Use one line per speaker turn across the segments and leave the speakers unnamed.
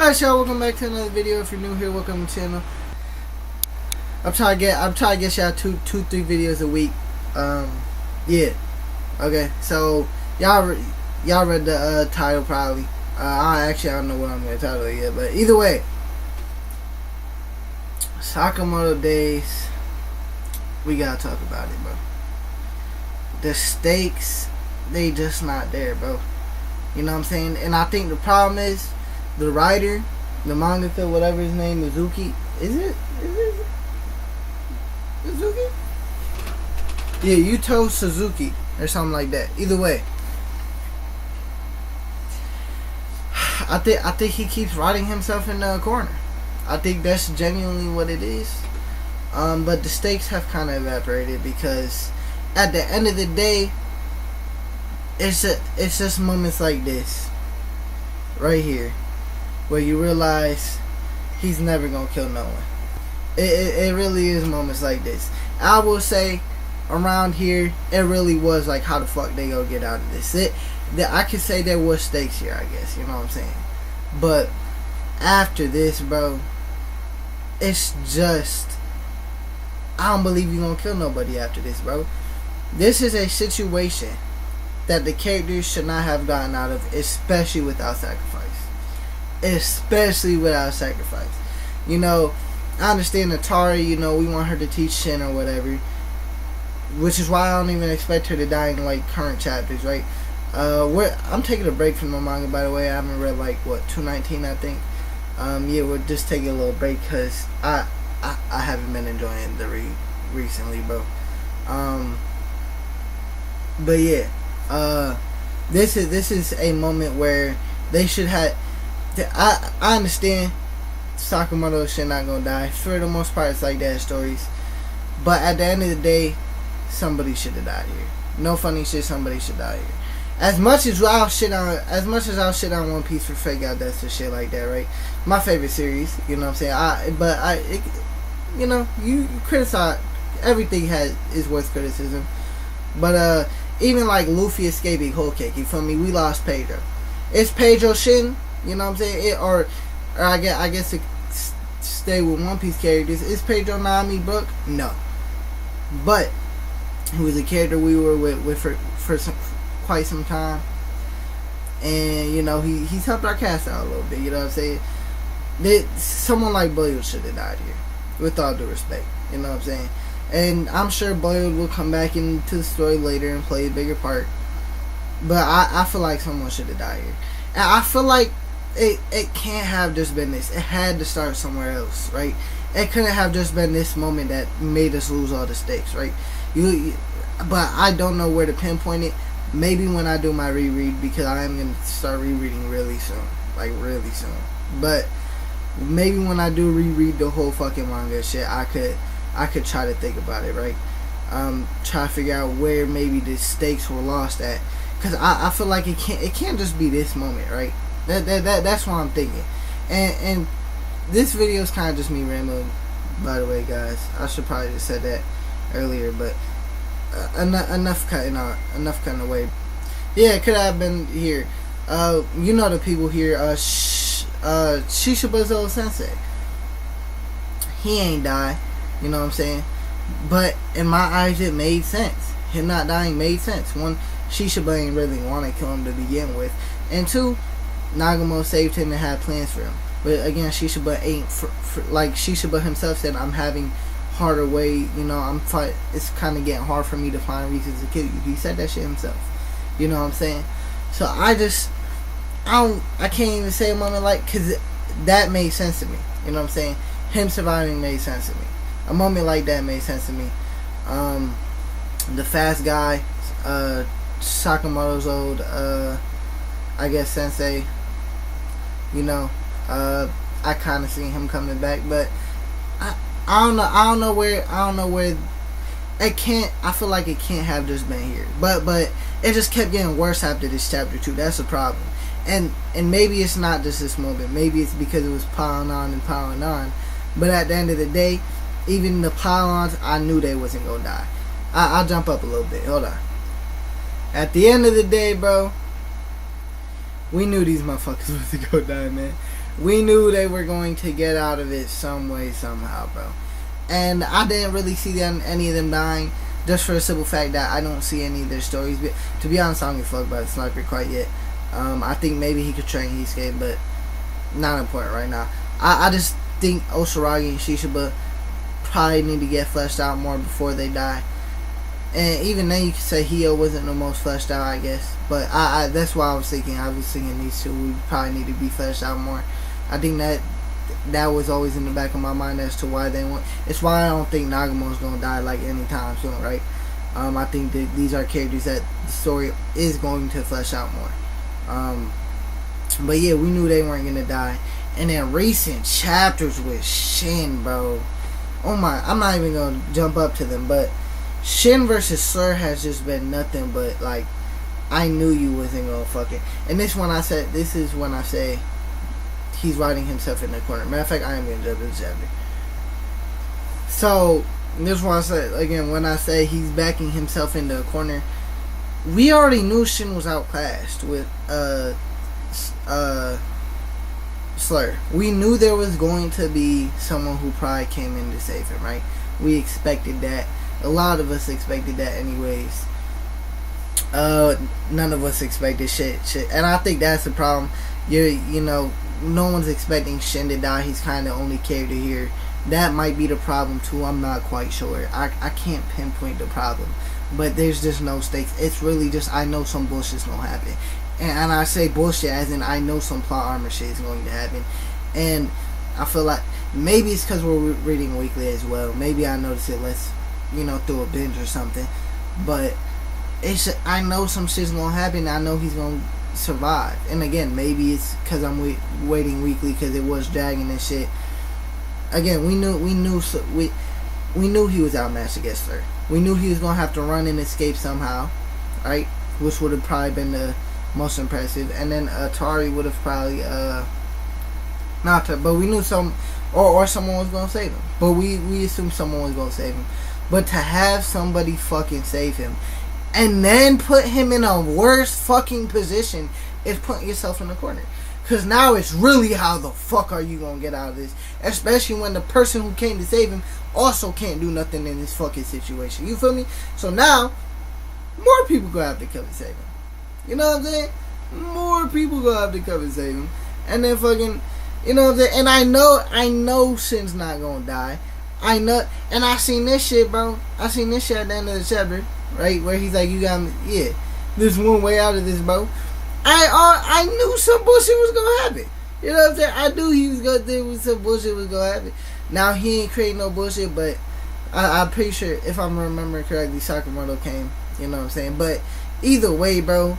Alright, y'all, welcome back to another video. If you're new here, welcome to the channel. I'm trying to get y'all two, 3 videos a week. Yeah. Okay, so y'all read the title probably. I don't know what I'm gonna title it yet, but either way, Sakamoto Days. We gotta talk about it, bro. The stakes, they just not there, bro. You know what I'm saying? And I think the problem is the writer, the mangaka, whatever his name, Mizuki. Is it Mizuki? Yeah, Yuto Suzuki or something like that. Either way, I think he keeps writing himself in the corner. I think that's genuinely what it is. But the stakes have kind of evaporated because at the end of the day, it's just moments like this right here where you realize he's never gonna kill no one. It really is moments like this. I will say around here it really was like, how the fuck they gonna get out of this? I could say there was stakes here, I guess, you know what I'm saying? But after this, bro, it's just, I don't believe you're gonna kill nobody after this, bro. This is a situation that the characters should not have gotten out of, especially without sacrifice. Especially without sacrifice. You know, I understand Atari, you know, we want her to teach Shin or whatever, which is why I don't even expect her to die in like current chapters, right? I'm taking a break from the manga, by the way. I haven't read like 219, I think. Yeah, we're just taking a little break because I haven't been enjoying the read recently, bro. But yeah, this is a moment where they should have. I understand Sakamoto should not gonna die. For the most part, it's like that stories. But at the end of the day, somebody should have died here. No funny shit. Somebody should die here. As much as I'll shit on One Piece for fake out deaths and shit like that, right? My favorite series, you know what I'm saying? You know, you criticize everything is worth criticism. But even like Luffy escaping Whole Cake, you feel me? We lost Pedro. It's Pedro Shin, you know what I'm saying? Or I guess to stay with One Piece characters, is Pedro Nami Brook? No. But he was a character we were with for quite some time. And, you know, he's helped our cast out a little bit, you know what I'm saying? Someone like Boyle should have died here, with all due respect, you know what I'm saying? And I'm sure Boyle will come back into the story later and play a bigger part. But I feel like someone should have died here. And I feel like it can't have just been this. It had to start somewhere else, right? It couldn't have just been this moment that made us lose all the stakes, right? But I don't know where to pinpoint it. Maybe when I do my reread, because I am going to start rereading really soon. Like, really soon. But maybe when I do reread the whole fucking manga shit, I could try to think about it, right? Try to figure out where maybe the stakes were lost at. Because I feel like it can't just be this moment, right? That's what I'm thinking. And this video is kind of just me rambling, by the way, guys. I should probably just said that earlier, but enough cutting away. Yeah, it could have been here. You know the people here. Shishiba's old sensei. He ain't died. You know what I'm saying? But in my eyes, it made sense. Him not dying made sense. One, Shishiba ain't really want to kill him to begin with, and two, Nagamo saved him and had plans for him. But again, Shishiba ain't like Shishiba himself said, I'm having harder way, you know, it's kind of getting hard for me to find reasons to kill you. He said that shit himself. You know what I'm saying? So I can't even say a moment like, because that made sense to me. You know what I'm saying? Him surviving made sense to me. A moment like that made sense to me. The fast guy, Sakamoto's old, I guess sensei, you know, I kind of seen him coming back, but I don't know where it can't. I feel like it can't have just been here, but it just kept getting worse after this chapter 2. That's the problem, and maybe it's not just this moment. Maybe it's because it was piling on and piling on. But at the end of the day, even the pylons, I knew they wasn't gonna die. I'll jump up a little bit. Hold on. At the end of the day, bro, we knew these motherfuckers was to go die, man. we knew they were going to get out of it some way, somehow, bro. And I didn't really see any of them dying, just for the simple fact that I don't see any of their stories. But to be honest, I don't give a fuck about the sniper quite yet. I think maybe he could train Heatskate, but not important right now. I just think Osaragi and Shishiba probably need to get fleshed out more before they die. And even then, you could say Hio wasn't the most fleshed out, I guess. But I that's why I was thinking. I was thinking these two would probably need to be fleshed out more. I think that was always in the back of my mind as to why they want. It's why I don't think Nagamo's gonna die like anytime soon, right? I think that these are characters that the story is going to flesh out more. But yeah, we knew they weren't gonna die. And then recent chapters with Shin, bro. Oh my, I'm not even gonna jump up to them, but Shin versus Slur has just been nothing but like, I knew you wasn't gonna fuck it. And this is when I say he's writing himself in the corner. Matter of fact, I am gonna jump this chapter. So this one I said again, when I say he's backing himself into a corner, we already knew Shin was outclassed with Slur. We knew there was going to be someone who probably came in to save him, right? We expected that. A lot of us expected that anyways. None of us expected shit. And I think that's the problem. You know, no one's expecting Shin to die. He's kind of only character here. That might be the problem too. I'm not quite sure. I can't pinpoint the problem. But there's just no stakes. It's really just, I know some bullshit's gonna happen. And I say bullshit as in I know some plot armor shit is going to happen. And I feel like maybe it's because we're reading weekly as well. Maybe I notice it less, through a binge or something. But I know some shit's going to happen. I know he's going to survive. And again, maybe it's because I'm waiting weekly because it was dragging and shit. Again, we knew he was outmatched against her. We knew he was going to have to run and escape somehow, right? Which would have probably been the most impressive. And then Atari would have probably but we knew someone was gonna save him. But we assumed someone was gonna save him. But to have somebody fucking save him and then put him in a worse fucking position is putting yourself in the corner. Cause now it's really how the fuck are you gonna get out of this? Especially when the person who came to save him also can't do nothing in this fucking situation. You feel me? So now more people gonna have to come and save him. You know what I'm saying? More people gonna have to come and save him. And then fucking, you know what I'm saying? And I know Shin's not gonna die. I know, and I seen this shit, bro. I seen this shit at the end of the chapter, right? Where he's like, you got me, yeah. There's one way out of this, bro. I knew some bullshit was gonna happen. You know what I'm saying? I knew there was some bullshit was gonna happen. Now, he ain't creating no bullshit, but I'm pretty sure, if I'm remembering correctly, Sakamoto came. You know what I'm saying? But either way, bro,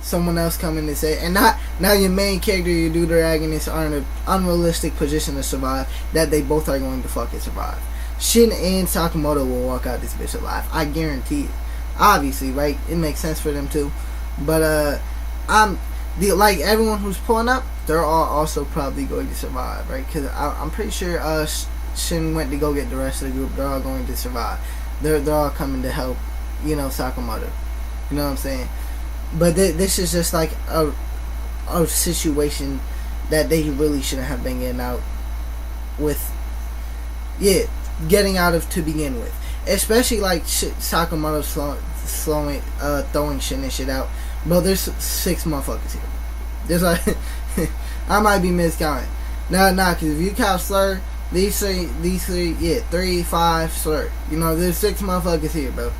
someone else coming to say, and now your main character, your dude or agonist are in an unrealistic position to survive, that they both are going to fucking survive. Shin and Sakamoto will walk out this bitch alive. I guarantee it. Obviously, right? It makes sense for them too. But like everyone who's pulling up, they're all also probably going to survive, right? Because I'm pretty sure Shin went to go get the rest of the group. They're all going to survive. They're all coming to help, Sakamoto. You know what I'm saying? But this is just like a situation that they really shouldn't have been getting out with. Yeah, getting out of to begin with. Especially like Sakamoto throwing shit and shit out. Bro, there's 6 motherfuckers here. There's like, I might be miscounting. Nah, because if you count Slur, these three, yeah, 3, 5, Slur. There's 6 motherfuckers here, bro.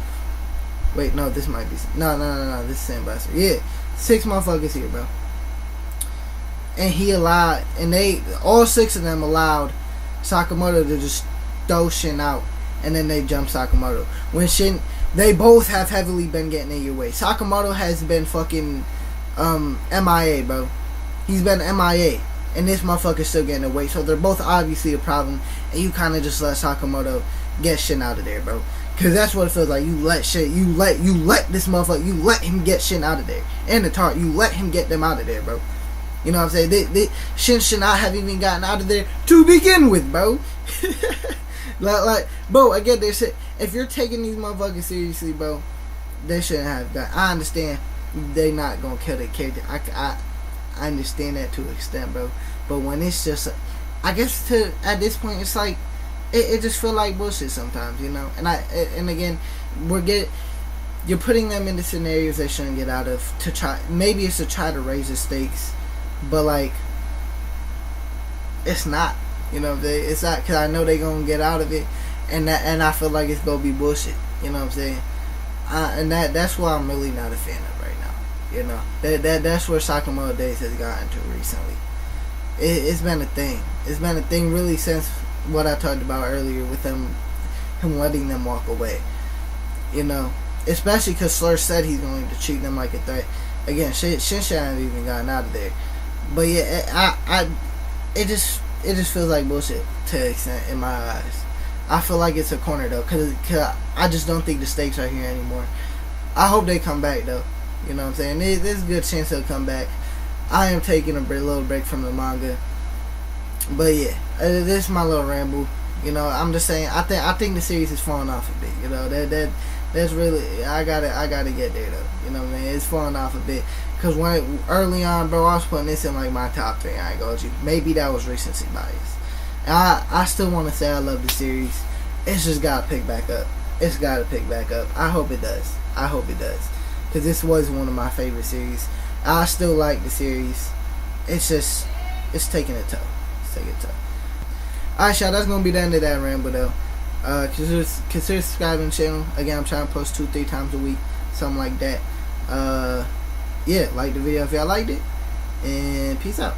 Wait, no, this might be... No, this is Sandblaster. Yeah, 6 motherfuckers here, bro. And he allowed... And all 6 of them allowed Sakamoto to just throw Shin out. And then they jump Sakamoto. When Shin... They both have heavily been getting in your way. Sakamoto has been fucking MIA, bro. He's been MIA. And this motherfucker's still getting away. So they're both obviously a problem. And you kind of just let Sakamoto get Shin out of there, bro. Because that's what it feels like. You let this motherfucker, you let him get Shin out of there. And the Tart, you let him get them out of there, bro. You know what I'm saying? Shin should not have even gotten out of there to begin with, bro. like, bro, again, they said, if you're taking these motherfuckers seriously, bro, they shouldn't have got. I understand they not gonna kill their character. I understand that to an extent, bro. But when it's just, I guess at this point, it's like it just feel like bullshit sometimes, you know. And again, you're putting them into scenarios they shouldn't get out of to try. Maybe it's to try to raise the stakes, but like it's not. You know, it's not, because I know they gonna get out of it, and I feel like it's gonna be bullshit. You know what I'm saying? And that's why I'm really not a fan of right now. You know, that's where Sakamoto Days has gotten to recently. It's been a thing. It's been a thing really since what I talked about earlier with him letting them walk away. You know, especially because Slur said he's going to treat them like a threat. Again, shit hasn't even gotten out of there. But yeah, it just feels like bullshit to an extent in my eyes. I feel like it's a corner though, cause I just don't think the stakes are here anymore. I hope they come back though. You know what I'm saying? There's a good chance they'll come back. I am taking a little break from the manga, but yeah, this is my little ramble. You know, I'm just saying. I think the series is falling off a bit. You know, that's really, I gotta get there though. You know what I mean? It's falling off a bit. Cause when early on, bro, I was putting this in like my top 3. I ain't gonna hold you. Maybe that was recency bias. And I still want to say I love the series. It's just gotta pick back up. It's gotta pick back up. I hope it does. Cause this was one of my favorite series. I still like the series. It's just, it's taking a toll. Alright, y'all, that's gonna be the end of that ramble though. Consider subscribing to the channel. Again, I'm trying to post 2-3 times a week, something like that. Yeah, like the video if y'all liked it, and peace out.